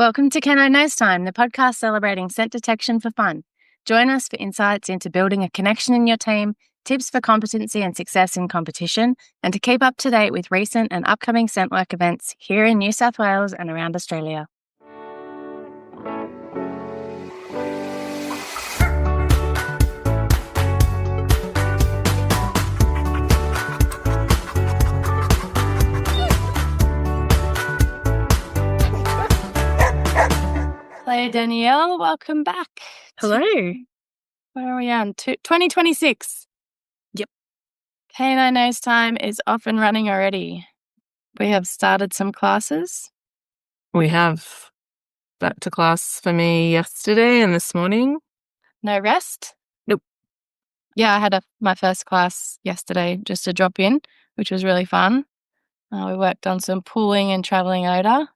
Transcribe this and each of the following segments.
Welcome to Canine Nose Time, the podcast celebrating scent detection for fun. Join us for insights into building a connection in your team, tips for competency and success in competition, and to keep up to date with recent and upcoming scent work events here in New South Wales and around Australia. Hello, Danielle. Welcome back. Hello. Where are we on? 2026. Yep. Canine Nose Time is off and running already. We have started some classes. We have back to class for me yesterday and this morning. No rest? Nope. Yeah, I had my first class yesterday, just a drop in, which was really fun. We worked on some pooling and travelling odour.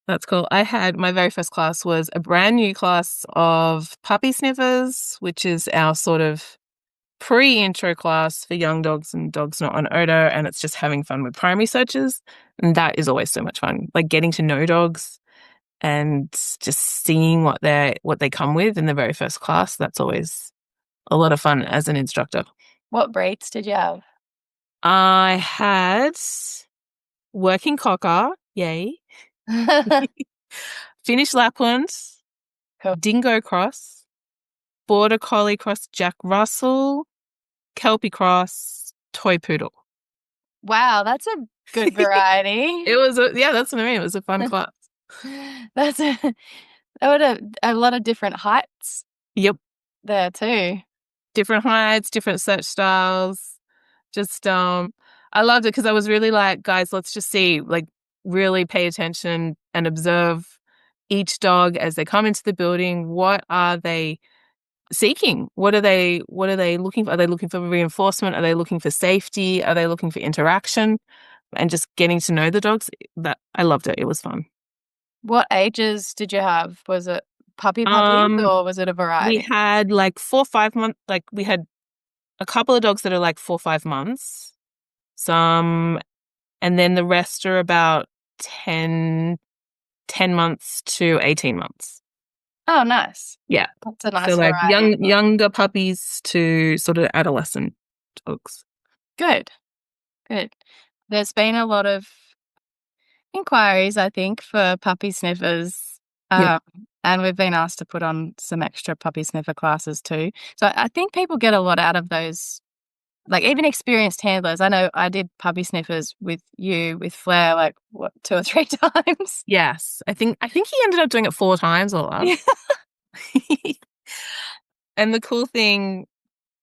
That's cool. My very first class was a brand new class of puppy sniffers, which is our sort of pre-intro class for young dogs and dogs not on odor, and it's just having fun with primary searches. And that is always so much fun, like getting to know dogs and just seeing what they come with in the very first class. That's always a lot of fun as an instructor. What breeds did you have? I had working cocker, yay. Finnish Lapland, Cool. Dingo Cross, Border Collie Cross Jack Russell, Kelpie Cross, Toy Poodle. Wow, that's a good variety. That's what I mean. It was a fun class. That's a lot of different heights. Yep. There too. Different heights, different search styles. Just I loved it because I was really like, guys, let's just see, like, really pay attention and observe each dog as they come into the building. What are they seeking? What are they looking for? Are they looking for reinforcement? Are they looking for safety? Are they looking for interaction? And just getting to know the dogs. That I loved it. It was fun. What ages did you have? Was it puppies or was it a variety? We had like 4 or 5 months. Like, we had a couple of dogs that are like 4 or 5 months. Some, and then the rest are about 10 months to 18 months. Oh, nice. Yeah. That's a nice So like variety. younger puppies to sort of adolescent dogs. Good. There's been a lot of inquiries, I think, for puppy sniffers. Yep. And we've been asked to put on some extra puppy sniffer classes too. So I think people get a lot out of those. Like, even experienced handlers. I know I did puppy sniffers with Flair, like, 2 or 3 times. Yes. I think he ended up doing it 4 times or less. Yeah. And the cool thing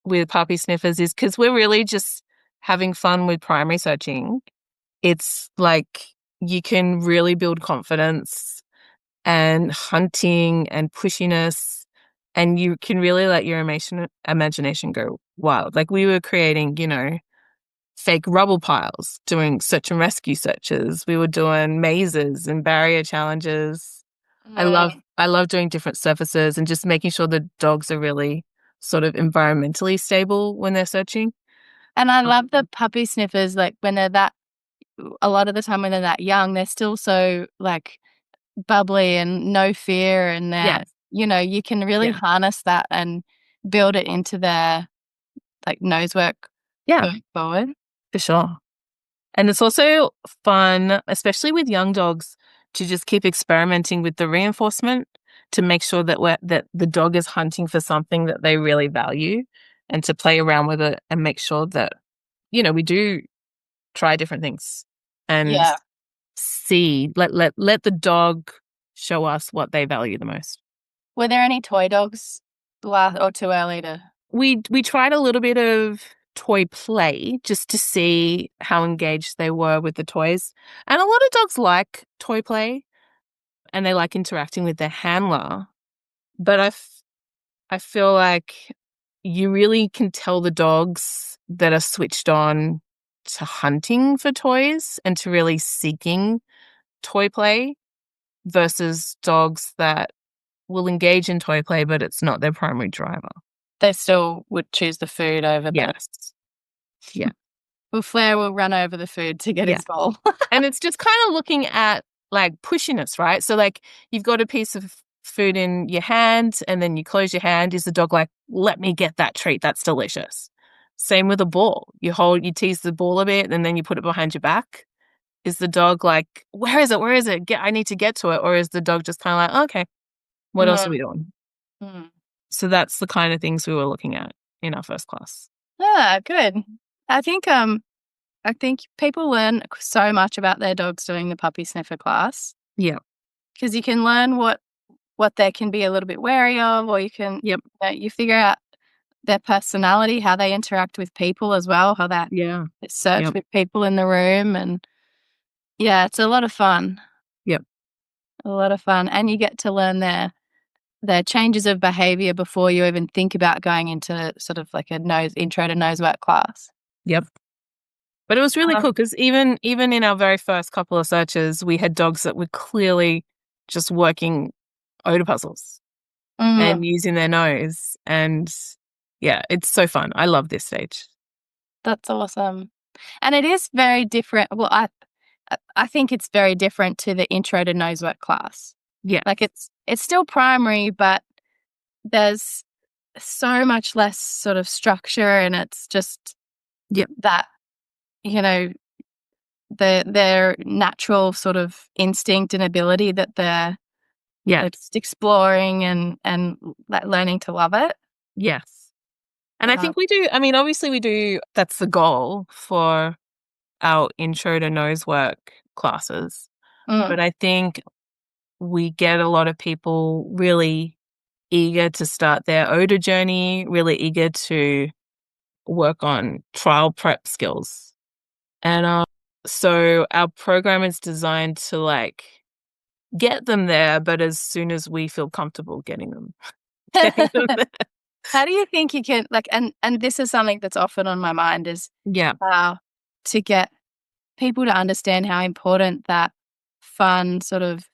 with puppy sniffers is because we're really just having fun with primary searching. It's like you can really build confidence and hunting and pushiness, and you can really let your imagination go wild. Like, we were creating, fake rubble piles, doing search and rescue searches. We were doing mazes and barrier challenges. Yeah. I love doing different surfaces and just making sure the dogs are really sort of environmentally stable when they're searching. And I love the puppy sniffers, like, when they're a lot of the time when they're that young, they're still so, like, bubbly and no fear, and they're, Yes. you can really harness that and build it into their, like, nose work going forward. For sure. And it's also fun, especially with young dogs, to just keep experimenting with the reinforcement to make sure that the dog is hunting for something that they really value, and to play around with it and make sure that, we do try different things and see, let the dog show us what they value the most. Were there any toy dogs or too early to? We tried a little bit of toy play just to see how engaged they were with the toys. And a lot of dogs like toy play and they like interacting with their handler. But I feel like you really can tell the dogs that are switched on to hunting for toys and to really seeking toy play versus dogs that will engage in toy play, but it's not their primary driver. They still would choose the food over the. Yeah. Well, Flair will run over the food to get his bowl. And it's just kind of looking at like pushiness, right? So like you've got a piece of food in your hand and then you close your hand. Is the dog like, let me get that treat? That's delicious. Same with a ball. You tease the ball a bit and then you put it behind your back. Is the dog like, where is it? Where is it? I need to get to it. Or is the dog just kind of like, okay, what else are we doing? Mm. So that's the kind of things we were looking at in our first class. Ah, good. I think people learn so much about their dogs doing the puppy sniffer class Yeah. because you can learn what they can be a little bit wary of, or you can Yep. you figure out their personality, how they interact with people as well, how they Yeah. search Yep. with people in the room, and yeah, it's a lot of fun. Yep. A lot of fun, and you get to learn their changes of behavior before you even think about going into sort of like a intro to nose work class. Yep. But it was really Uh, cool because even in our very first couple of searches, we had dogs that were clearly just working odor puzzles and mm, using their nose. And yeah, it's so fun. I love this stage. that's awesome, and it is very different. Well, I think it's very different to the intro to nose work class. Yeah. Like it's still primary, but there's so much less sort of structure, and it's just Yep. that, you know, their natural sort of instinct and ability that they're Yeah. just exploring and like learning to love it. Yes. And I Um, think we do, I mean, obviously we do, that's the goal for our intro to nose work classes. mm, But I think we get a lot of people really eager to start their odor journey, really eager to work on trial prep skills. And so our program is designed to like get them there, but as soon as we feel comfortable getting them, getting them there. how do you think you can like and this is something that's often on my mind is Yeah. how to get people to understand how important that fun sort of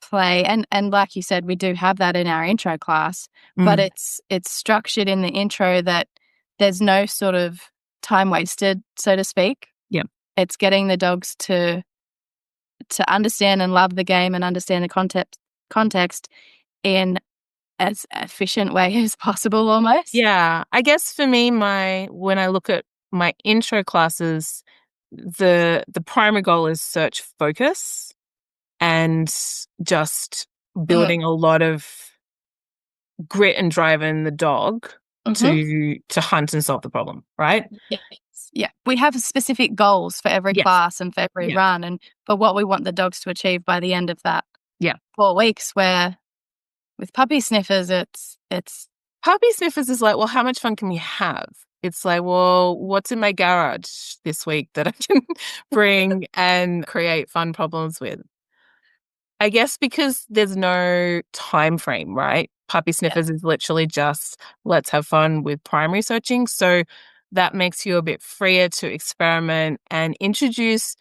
play and like you said, we do have that in our intro class, but Mm. it's structured in the intro that there's no sort of time wasted, so to speak. Yeah. It's getting the dogs to understand and love the game and understand the context in as efficient way as possible almost. Yeah. I guess for me, when I look at my intro classes, the primary goal is search focus and just Mm, building a lot of grit and drive in the dog mhm. to hunt and solve the problem, right? Yes. Yeah. We have specific goals for every Yes. class and for every Yeah. run and for what we want the dogs to achieve by the end of that Yeah. 4 weeks, where with puppy sniffers, it's Puppy sniffers is like, well, how much fun can we have? It's like, well, what's in my garage this week that I can bring and create fun problems with? I guess because there's no time frame, right? Puppy yeah. sniffers is literally just let's have fun with primary searching. So that makes you a bit freer to experiment and introduce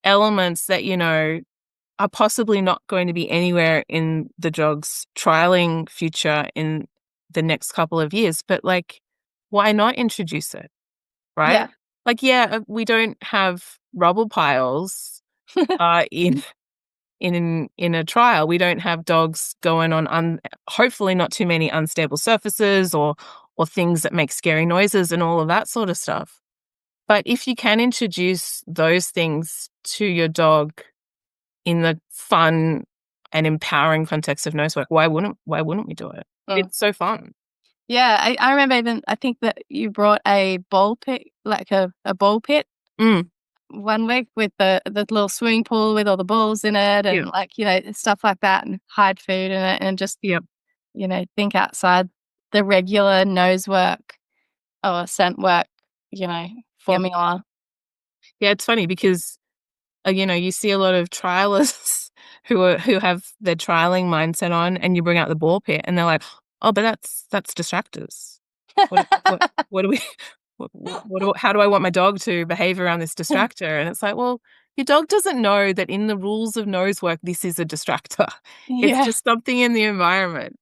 elements that, are possibly not going to be anywhere in the dog's trialing future in the next couple of years. But like, why not introduce it? Yeah. Right? Like, yeah, we don't have rubble piles in in a trial. We don't have dogs going on hopefully not too many unstable surfaces or things that make scary noises and all of that sort of stuff. But if you can introduce those things to your dog in the fun and empowering context of nosework, why wouldn't we do it? Mm. It's so fun. Yeah, I remember even I think that you brought a ball pit, like a ball pit Mm, one week with the little swimming pool with all the balls in it yeah, and like, stuff like that and hide food in it and just, yeah, think outside the regular nose work or scent work, yeah. formula. Yeah, it's funny because you see a lot of trialists who have their trialing mindset on, and you bring out the ball pit, and they're like, "Oh, but that's distractors. What do we? How do I want my dog to behave around this distractor?" And it's like, well, your dog doesn't know that in the rules of nose work, this is a distractor. It's Yeah. just something in the environment.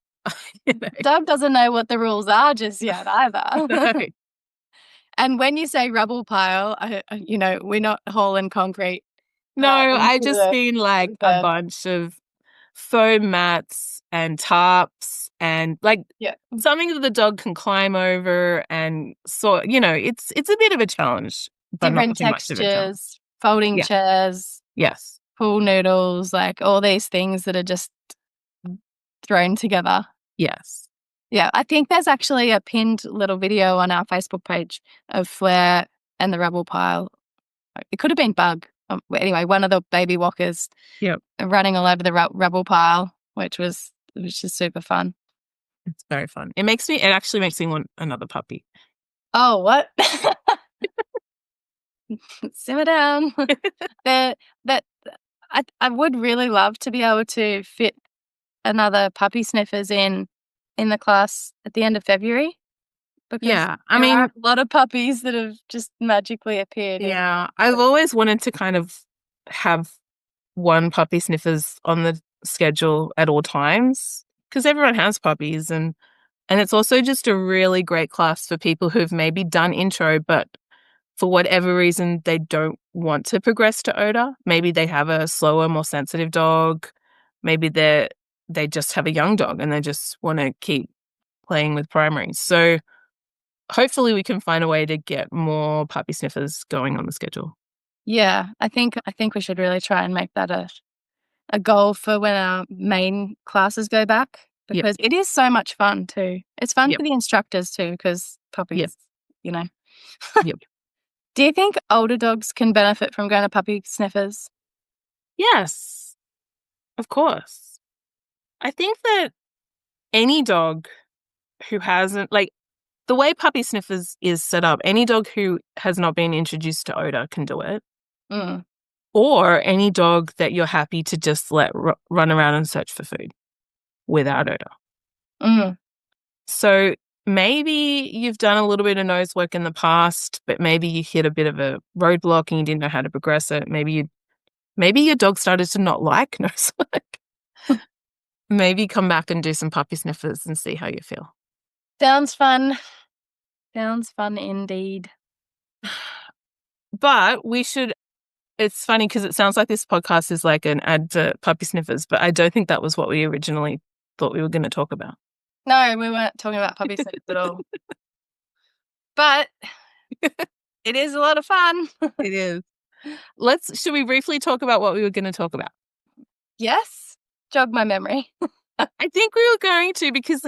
You Dog doesn't know what the rules are just yet either. know? And when you say rubble pile, we're not hauling concrete No, I into just the mean like a bed. bunch of foam mats and tarps and like Yeah. something that the dog can climb over, and so it's a bit of a challenge, but not Different too much of a challenge. textures, folding Yeah. chairs, Yes. pool noodles, like all these things that are just thrown together. Yes. Yeah, I think there's actually a pinned little video on our Facebook page of Flair and the rubble pile. It could have been Bug. Anyway, one of the baby walkers Yep. running all over the rubble pile, which is super fun. It's very fun. It actually makes me want another puppy. Oh, what? Simmer down. that that I would really love to be able to fit another puppy sniffers in the class at the end of February, because Yeah. I there are mean, a lot of puppies that have just magically appeared in. yeah, I've always wanted to kind of have one puppy sniffers on the schedule at all times because everyone has puppies, and it's also just a really great class for people who've maybe done intro, but for whatever reason, they don't want to progress to odor. Maybe they have a slower, more sensitive dog. Maybe they just have a young dog and they just want to keep playing with primaries. So hopefully we can find a way to get more puppy sniffers going on the schedule. Yeah, I think we should really try and make that a goal for when our main classes go back, Yep. because it is so much fun too. It's fun Yep. for the instructors too, because puppies, Yep. you know. Yep. Do you think older dogs can benefit from going to puppy sniffers? Yes, of course. I think that any dog who hasn't, like, the way puppy sniffers is set up, any dog who has not been introduced to odor can do it. Mm. Or any dog that you're happy to just let run around and search for food without odor. Mm. So maybe you've done a little bit of nose work in the past, but maybe you hit a bit of a roadblock and you didn't know how to progress it. Maybe your dog started to not like nose work. Maybe come back and do some puppy sniffers and see how you feel. Sounds fun. Sounds fun indeed. But we should. It's funny because it sounds like this podcast is like an ad for puppy sniffers, but I don't think that was what we originally thought we were going to talk about. No, we weren't talking about puppy sniffers at all. But it is a lot of fun. It is. Should we briefly talk about what we were going to talk about? Yes. Jog my memory. I think we were going to, because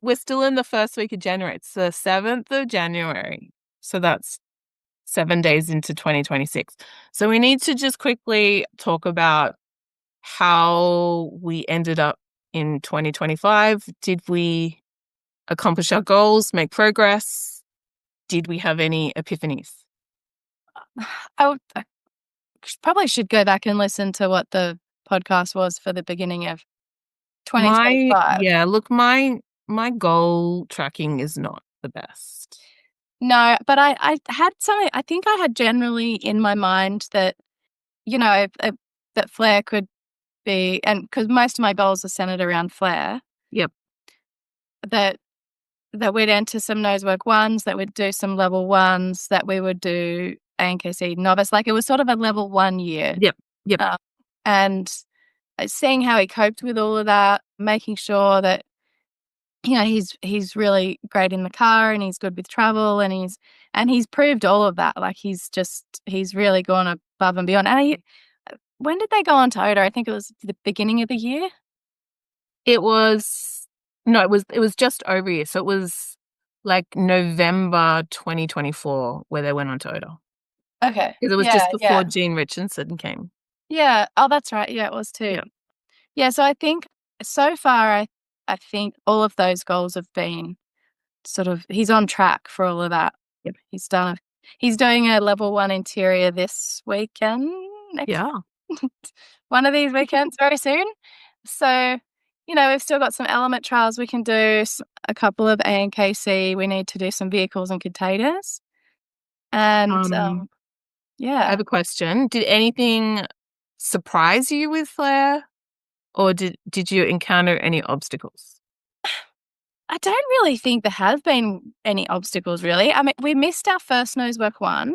we're still in the first week of January. It's the 7th of January. So that's 7 days into 2026. So we need to just quickly talk about how we ended up in 2025. Did we accomplish our goals, make progress? Did we have any epiphanies? I probably should go back and listen to what the podcast was for the beginning of 2025. Look, my goal tracking is not the best. No, but I had something. I think I had generally in my mind that, that Flair could be, and because most of my goals are centered around Flair. Yep. That we'd enter some nosework ones, that we'd do some level ones, that we would do ANKC novice. Like, it was sort of a level 1 year. Yep. And seeing how he coped with all of that, making sure that, he's really great in the car and he's good with travel, and he's proved all of that. Like, he's really gone above and beyond. And when did they go on to odor? I think it was the beginning of the year. It was just over a year. So it was like November 2024 where they went on to odor. Okay. Because it was just before Jean Richardson came. Yeah. Oh, that's right. Yeah, it was too. Yeah. Yeah. So I think so far, I think all of those goals have been sort of, he's on track for all of that. Yep. He's doing a level 1 interior this weekend. One of these weekends very soon. So, we've still got some element trials we can do, a couple of ANKC. We need to do some vehicles and containers. And I have a question. Did anything surprise you with Flair, or did you encounter any obstacles? I don't really think there have been any obstacles, really. I mean, we missed our first nosework one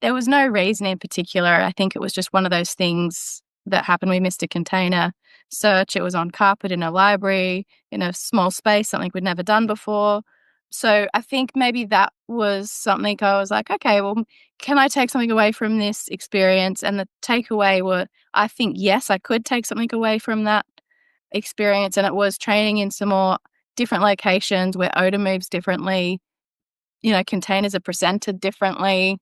There was no reason in particular. I think it was just one of those things that happened. We missed a container search. It was on carpet in a library, in a small space, something we'd never done before. So I think maybe that was something I was like, okay, well, can I take something away from this experience? And the takeaway were, I think, yes, I could take something away from that experience. And it was training in some more different locations where odor moves differently, containers are presented differently.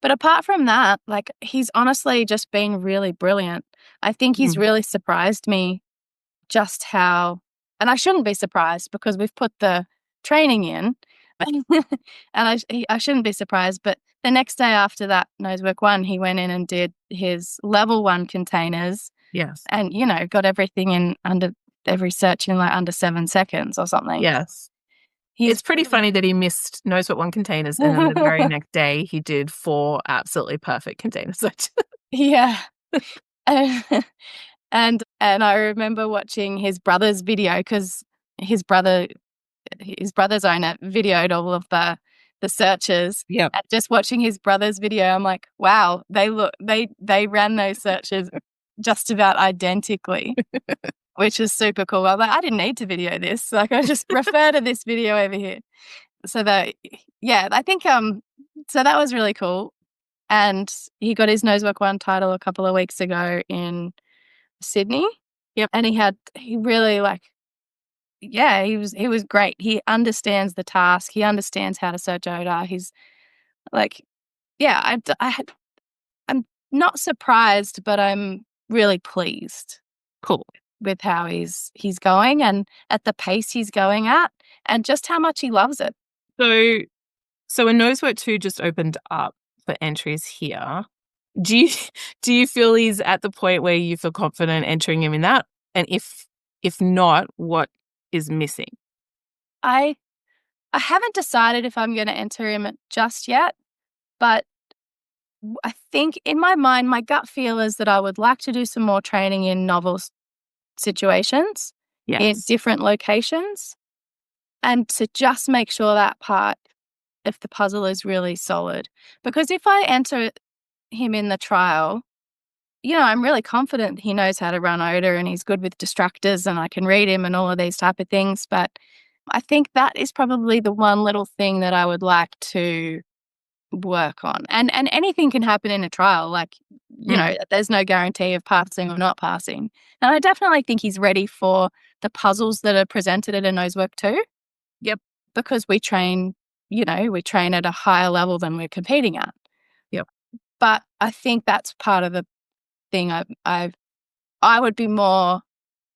But apart from that, like, he's honestly just been really brilliant. I think he's really surprised me just how, and I shouldn't be surprised because we've put the training in, and I shouldn't be surprised. But the next day after that Nosework 1, he went in and did his level 1 containers. Yes. And, got everything in under every search in like under 7 seconds or something. Yes. It's pretty funny that he missed Nosework 1 containers and then the very next day he did 4 absolutely perfect container searches. Yeah. And I remember watching his brother's video because his brother's owner videoed all of the searches. Yeah. Just watching his brother's video, I'm like, wow, they ran those searches just about identically, which is super cool. I'm like, I didn't need to video this. Like, I just refer to this video over here. So that, yeah, I think so that was really cool. And he got his Nosework 1 title a couple of weeks ago in Sydney. Yep. And he really he was great. He understands the task. He understands how to search odor. He's like, yeah, I'm not surprised, but I'm really pleased. Cool. With how he's going and at the pace he's going at and just how much he loves it. So when Nosework 2 just opened up for entries here, do you feel he's at the point where you feel confident entering him in that? And if not, what is missing? I haven't decided if I'm going to enter him just yet, but I think in my mind, my gut feel is that I would like to do some more training in novel situations, in different locations, and to just make sure that part of the puzzle is really solid. Because if I enter him in the trial, I'm really confident he knows how to run odor and he's good with distractors and I can read him and all of these type of things. But I think that is probably the one little thing that I would like to work on. And anything can happen in a trial. Like, there's no guarantee of passing or not passing. And I definitely think he's ready for the puzzles that are presented at a Nosework 2. Yep. Because we train at a higher level than we're competing at. Yep. But I think that's part of the thing. I would be more,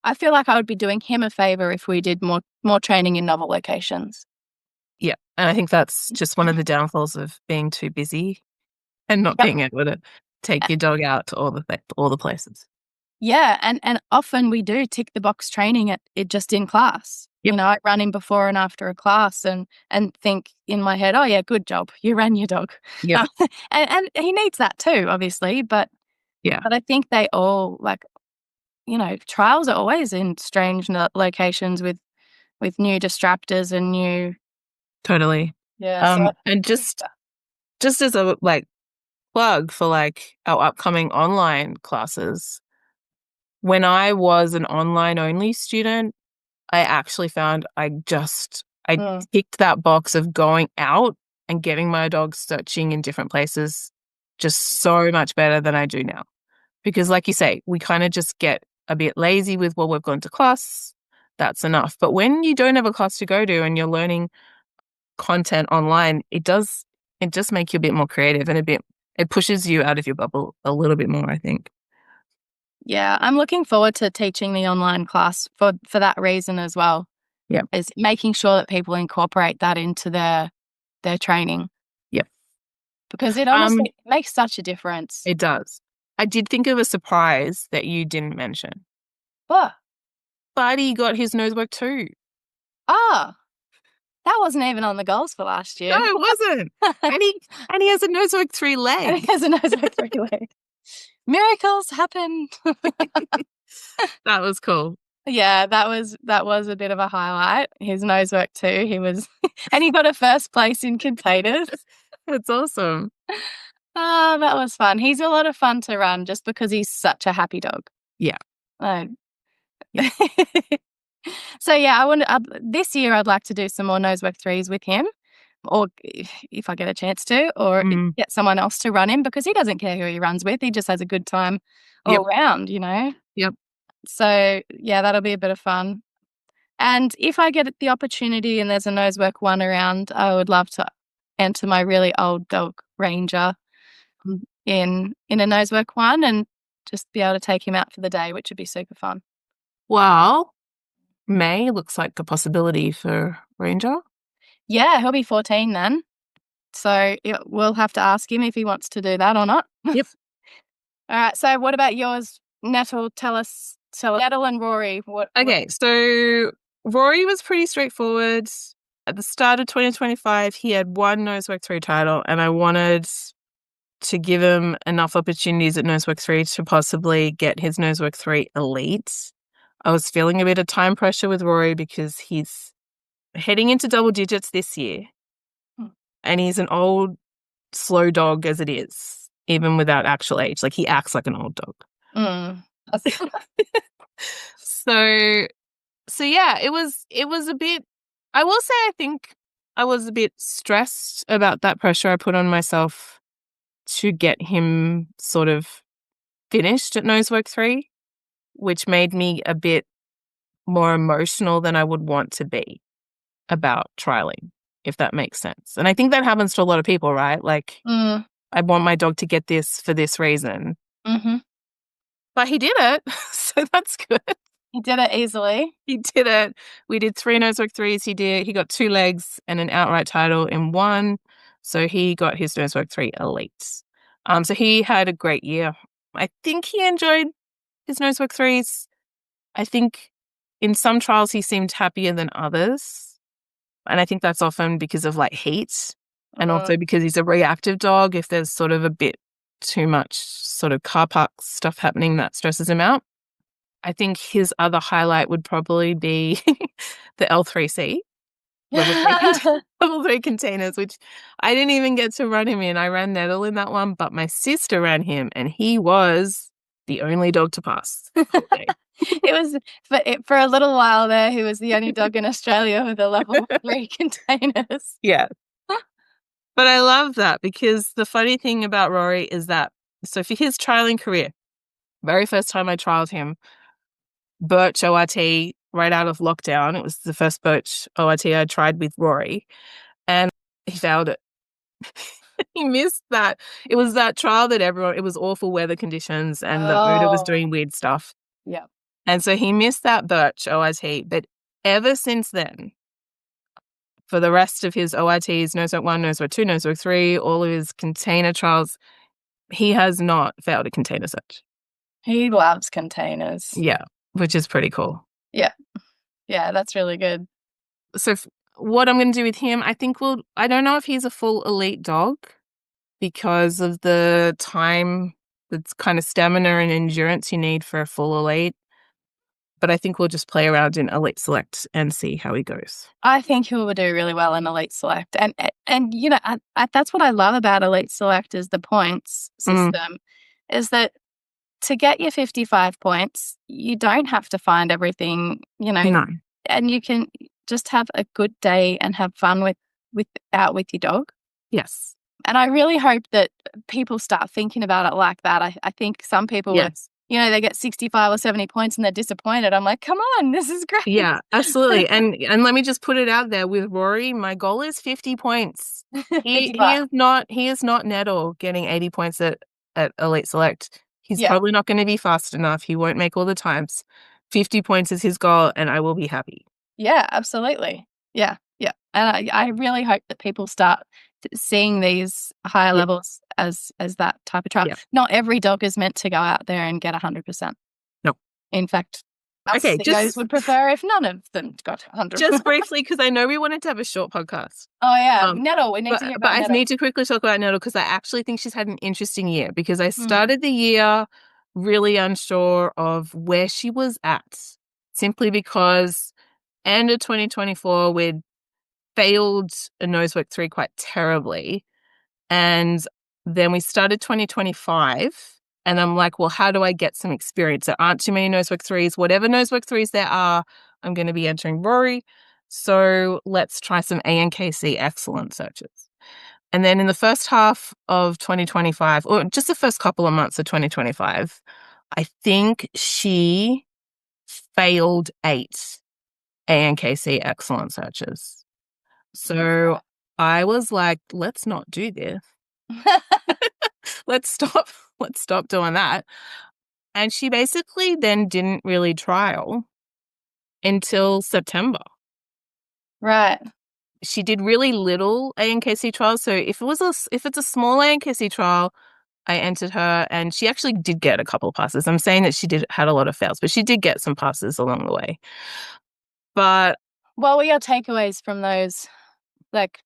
I feel like I would be doing him a favor if we did more training in novel locations. Yeah. And I think that's just one of the downfalls of being too busy and not being able to take your dog out to all the places. Yeah. And often we do tick the box training it just in class. Yep. I run him before and after a class and think in my head, oh yeah, good job. You ran your dog. Yeah. And he needs that too, obviously. But yeah. But I think they all trials are always in strange locations with new distractors and new. Totally. Yeah. And just as a plug for our upcoming online classes, when I was an online only student, I actually found I ticked that box of going out and getting my dog searching in different places just so much better than I do now. Because like you say, we kind of just get a bit lazy with, well, we've gone to class, that's enough. But when you don't have a class to go to and you're learning content online, it does make you a bit more creative and it pushes you out of your bubble a little bit more, I think. Yeah, I'm looking forward to teaching the online class for that reason as well. Yeah. Is making sure that people incorporate that into their training. Yep. Because it honestly makes such a difference. It does. I did think of a surprise that you didn't mention. What? Buddy got his Nosework 2. Ah, that wasn't even on the goals for last year. No, it wasn't. and he has a Nosework 3 leg. He has a Nosework 3 leg. Miracles happen. That was cool. Yeah, that was a bit of a highlight. His Nosework 2, he was, and he got a first place in containers. That's awesome. Oh, that was fun. He's a lot of fun to run just because he's such a happy dog. Yeah. Like, Yeah. so yeah, this year I'd like to do some more nose work threes with him, or if I get a chance to, or Mm. get someone else to run him because he doesn't care who he runs with. He just has a good time Yep. all round, you know? Yep. So yeah, that'll be a bit of fun. And if I get the opportunity and there's a nose work one around, I would love to enter my really old dog Ranger in a nose work one and just be able to take him out for the day, which would be super fun. Well, May looks like a possibility for Ranger. Yeah, he'll be 14 then. So we'll have to ask him if he wants to do that or not. Yep. All right. So what about yours, Nettle? Tell us, Nettle and Rory. Okay, so Rory was pretty straightforward. At the start of 2025, he had one Nosework 3 title, and I wanted to give him enough opportunities at Nosework 3 to possibly get his Nosework 3 elite. I was feeling a bit of time pressure with Rory because he's heading into double digits this year, and he's an old, slow dog as it is, even without actual age. Like, he acts like an old dog. Mm. So yeah, it was a bit, I will say, I think I was a bit stressed about that pressure I put on myself to get him sort of finished at Nosework 3, which made me a bit more emotional than I would want to be about trialing, if that makes sense. And I think that happens to a lot of people, right? Like, I want my dog to get this for this reason. Mm-hmm. But he did it, so that's good. He did it easily. He did it. We did 3 Nosework 3s. He got 2 legs and an outright title in one. So he got his Nosework 3 elite. So he had a great year. I think he enjoyed his Nosework 3s. I think in some trials he seemed happier than others. And I think that's often because of like heat and also because he's a reactive dog. If there's sort of a bit too much sort of car park stuff happening, that stresses him out. I think his other highlight would probably be the L3C, level 3 containers, which I didn't even get to run him in. I ran Nettle in that one, but my sister ran him, and he was the only dog to pass. It was for a little while there. He was the only dog in Australia with a level 3 containers. Yeah. But I love that because the funny thing about Rory is that, so for his trialing career, very first time I trialed him, Birch ORT right out of lockdown. It was the first Birch ORT I tried with Rory, and he failed it. He missed that. It was that trial that it was awful weather conditions and the odor was doing weird stuff. Yeah. And so he missed that Birch ORT. But ever since then, for the rest of his ORTs, Nosework 1, Nosework 2, Nosework 3, all of his container trials, he has not failed a container search. He loves containers. Yeah, which is pretty cool. Yeah. Yeah, that's really good. So what I'm going to do with him, I don't know if he's a full elite dog because of the time, the kind of stamina and endurance you need for a full elite. But I think we'll just play around in Elite Select and see how he goes. I think he will do really well in Elite Select. And you know, that's what I love about Elite Select is the points system, is that to get your 55 points, you don't have to find everything, you know, No. and you can just have a good day and have fun with your dog. Yes. And I really hope that people start thinking about it like that. I think some people would, you know, they get 65 or 70 points and they're disappointed. I'm like, come on, this is great. Yeah, absolutely. And let me just put it out there with Rory, my goal is 50 points. He is not Nettle getting 80 points at Elite Select. He's probably not going to be fast enough. He won't make all the times. 50 points is his goal and I will be happy. Yeah, absolutely. Yeah. Yeah. And I really hope that people start seeing these higher levels as that type of trial. Not every dog is meant to go out there and get 100%. No. In fact, CEOs would prefer if none of them got 100%. Just briefly, because I know we wanted to have a short podcast. Oh, yeah. Nettle, we need to hear about Nettle. But I need to quickly talk about Nettle because I actually think she's had an interesting year because I started the year really unsure of where she was at, simply because end of 2024 we'd failed a Nosework 3 quite terribly. And then we started 2025. And I'm like, well, how do I get some experience? There aren't too many nosework threes. Whatever nosework threes there are, I'm going to be entering Rory. So let's try some ANKC excellent searches. And then in the first half of 2025, or just the first couple of months of 2025, I think she failed 8 ANKC excellent searches. So I was like, let's not do this. Let's stop doing that. And she basically then didn't really trial until September. Right. She did really little ANKC trials. So if it's a small ANKC trial, I entered her and she actually did get a couple of passes. I'm saying that she had a lot of fails, but she did get some passes along the way. But what were your takeaways from those? Like,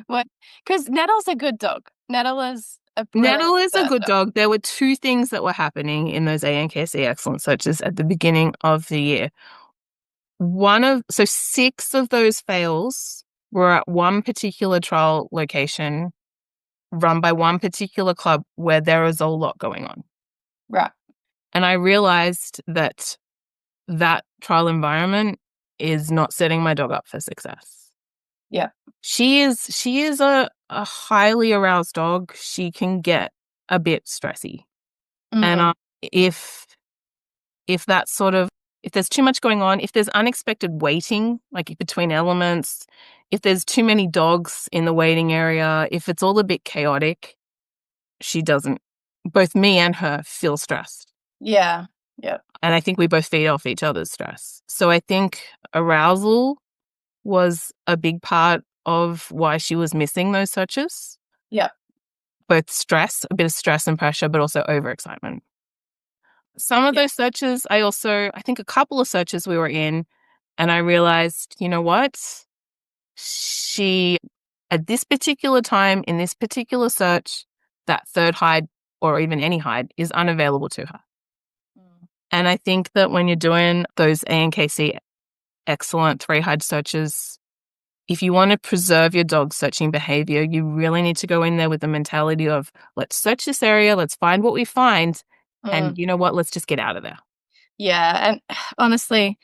what? Because Nettle's a good dog. Nettle is a good dog. There were 2 things that were happening in those ANKC excellent searches at the beginning of the year. 6 of those fails were at one particular trial location run by one particular club where there is a lot going on. Right. And I realized that trial environment is not setting my dog up for success. Yeah. She is a highly aroused dog. She can get a bit stressy. And if that's if there's too much going on, if there's unexpected waiting, like between elements, if there's too many dogs in the waiting area, if it's all a bit chaotic, both me and her feel stressed. Yeah. Yeah. And I think we both feed off each other's stress. So I think arousal was a big part of why she was missing those searches. Yeah. Both stress, a bit of stress and pressure, but also overexcitement. Some of those searches, I think a couple of searches we were in, and I realized, you know what? She, at this particular time, in this particular search, that third hide or even any hide is unavailable to her. And I think that when you're doing those ANKC excellent 3-hide searches, if you want to preserve your dog's searching behavior, you really need to go in there with the mentality of, let's search this area, let's find what we find, and you know what, let's just get out of there. Yeah, and honestly,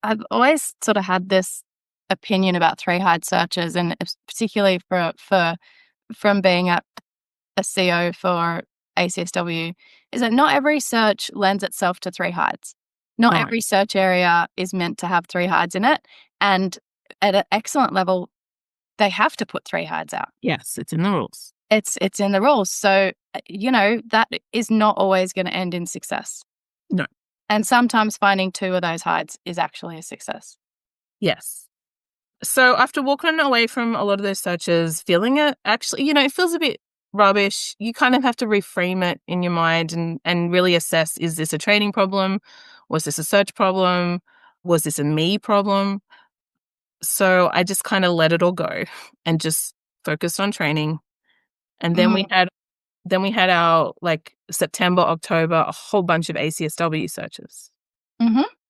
I've always sort of had this opinion about 3-hide searches, and particularly from being at a CO for ACSW, is that not every search lends itself to 3 hides. Not every search area is meant to have 3 hides in it, and at an excellent level, they have to put 3 hides out. Yes, it's in the rules. It's in the rules. So, that is not always going to end in success. No. And sometimes finding 2 of those hides is actually a success. Yes. So after walking away from a lot of those searches, feeling it actually, it feels a bit rubbish. You kind of have to reframe it in your mind and really assess, is this a training problem? Was this a search problem? Was this a me problem? So I just kind of let it all go and just focused on training. And then we had our September, October, a whole bunch of ACSW searches.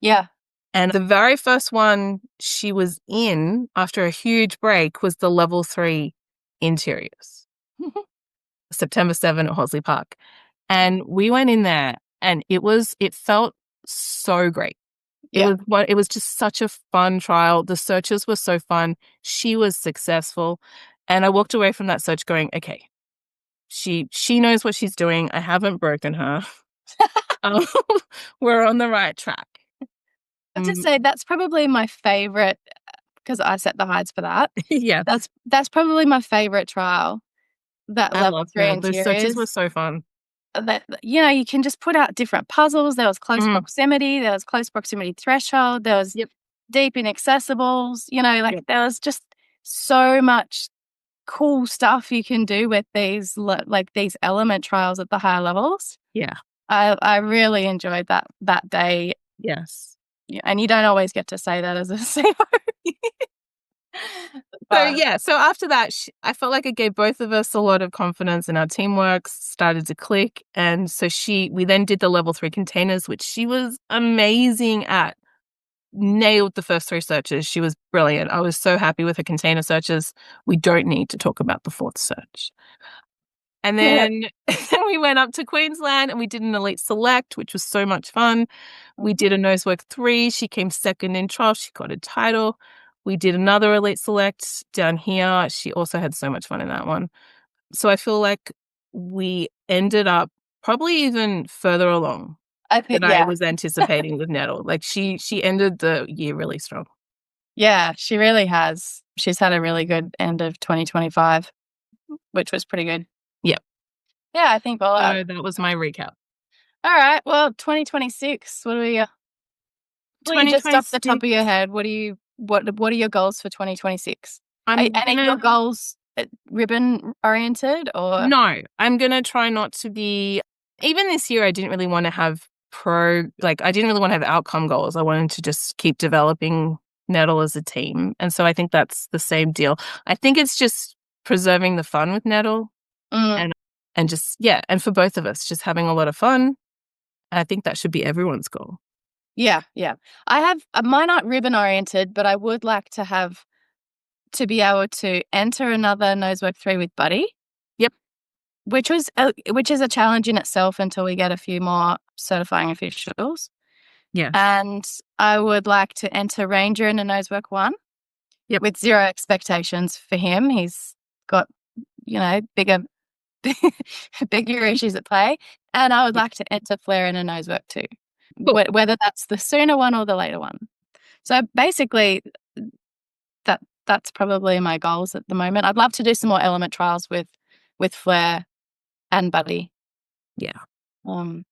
Yeah. And the very first one she was in after a huge break was the level 3 interiors. September 7 at Horsley Park. And we went in there and it felt so great. Yeah. It was just such a fun trial. The searches were so fun. She was successful. And I walked away from that search going, okay, she knows what she's doing. I haven't broken her. We're on the right track. I have to say, that's probably my favorite, because I set the hides for that. Yeah. That's probably my favorite trial. That I level love 3 that. interiors. Those searches were so fun. That, you can just put out different puzzles. There was close proximity. There was close proximity threshold. There was deep inaccessibles. There was just so much cool stuff you can do with these these element trials at the higher levels. Yeah. I really enjoyed that day. Yes. Yeah, and you don't always get to say that as a CO. So after that, I felt like it gave both of us a lot of confidence, and our teamwork started to click. And so we then did the level 3 containers, which she was amazing at. nailed the first 3 searches. She was brilliant. I was so happy with her container searches. We don't need to talk about the 4th search. And then we went up to Queensland and we did an Elite Select, which was so much fun. We did a Nosework 3. She came second in trial. She got a title. We did another Elite Select down here. She also had so much fun in that one. So I feel like we ended up probably even further along than I was anticipating with Nettle. Like she ended the year really strong. Yeah, she really has. She's had a really good end of 2025, which was pretty good. Yep. Yeah, I think so that was my recap. All right. Well, 2026. What do we? Just off the top of your head, what are your goals for 2026? Are your goals ribbon oriented or? No, I'm gonna try not to be. Even this year, I didn't really want to have I didn't really want to have outcome goals. I wanted to just keep developing Nettle as a team, and so I think that's the same deal. I think it's just preserving the fun with Nettle, and just and for both of us, just having a lot of fun. I think that should be everyone's goal. Yeah. I have mine aren't ribbon oriented, but I would like to be able to enter another Nosework 3 with Buddy. Yep. Which is a challenge in itself until we get a few more certifying officials. Yeah. And I would like to enter Ranger in a Nosework 1. Yep. With zero expectations for him. He's got, bigger issues at play. And I would like to enter Flare in a Nosework 2. Cool. Whether that's the sooner one or the later one. So basically that's probably my goals at the moment. I'd love to do some more element trials with Flare and Buddy. Yeah. And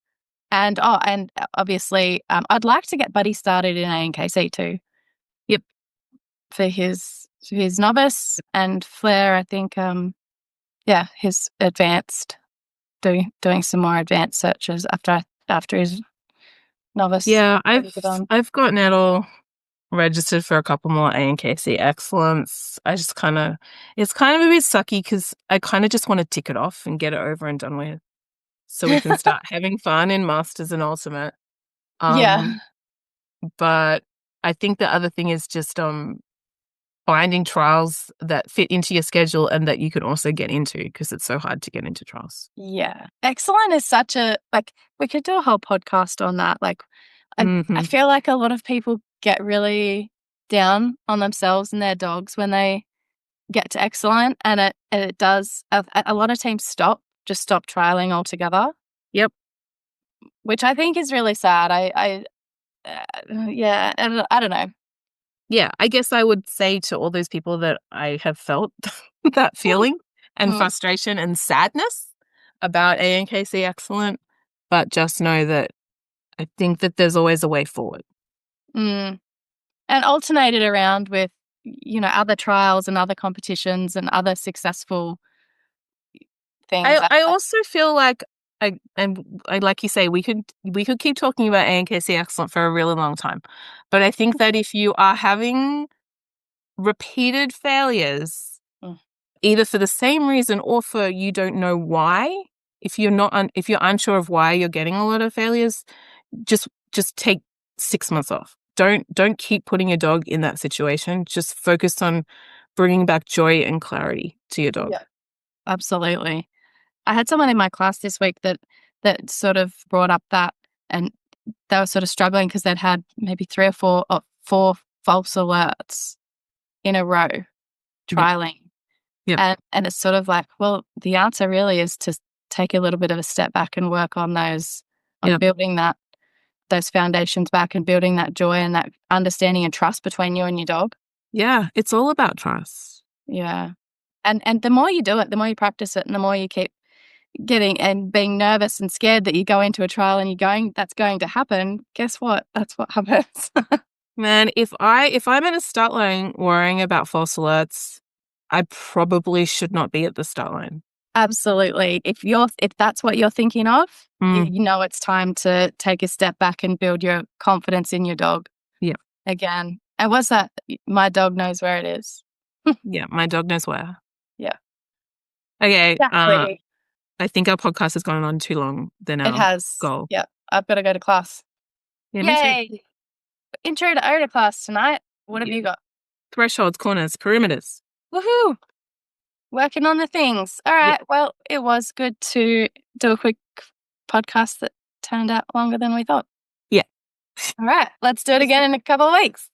obviously I'd like to get Buddy started in ANKC too. Yep. For his novice, and Flare, I think his advanced, doing some more advanced searches after his novice. Yeah, I've got Nettle registered for a couple more ANKC Excellence. It's kind of a bit sucky because I kind of just want to tick it off and get it over and done with, so we can start having fun in Masters and Ultimate. But I think the other thing is just finding trials that fit into your schedule and that you can also get into, because it's so hard to get into trials. Yeah. Excellent is such a, we could do a whole podcast on that. I feel like a lot of people get really down on themselves and their dogs when they get to excellent, and it does, a lot of teams stop trialing altogether. Yep. Which I think is really sad. I don't know. Yeah, I guess I would say to all those people that I have felt that feeling and frustration and sadness about ANKC Excellent, but just know that I think that there's always a way forward. And alternate it around with, other trials and other competitions and other successful things. I also feel like I like you say, we could keep talking about ANKC Excellent for a really long time. But I think that if you are having repeated failures, either for the same reason or for you don't know why, if you're unsure of why you're getting a lot of failures, just take 6 months off. Don't keep putting your dog in that situation. Just focus on bringing back joy and clarity to your dog. Yeah, absolutely. I had someone in my class this week that sort of brought up that, and they were sort of struggling because they'd had maybe 3 or 4 false alerts in a row trialing. Yep. And it's sort of like, well, the answer really is to take a little bit of a step back and work on building those foundations back and building that joy and that understanding and trust between you and your dog. Yeah, it's all about trust. Yeah. And the more you do it, the more you practice it, and the more you keep getting and being nervous and scared that you go into a trial and that's going to happen, guess what? That's what happens. Man, if I'm in a start line worrying about false alerts, I probably should not be at the start line. Absolutely. If that's what you're thinking of, you know it's time to take a step back and build your confidence in your dog. Yeah. Again. And what's that? My dog knows where it is. Yeah, my dog knows where. Yeah. Okay. Exactly. I think our podcast has gone on too long than our goal. Yeah. I've got to go to class. Yeah, Yay. intro to odor class tonight. What have you got? Thresholds, corners, perimeters. Woohoo! Working on the things. All right. Well, it was good to do a quick podcast that turned out longer than we thought. Yeah. All right. Let's do it again in a couple of weeks.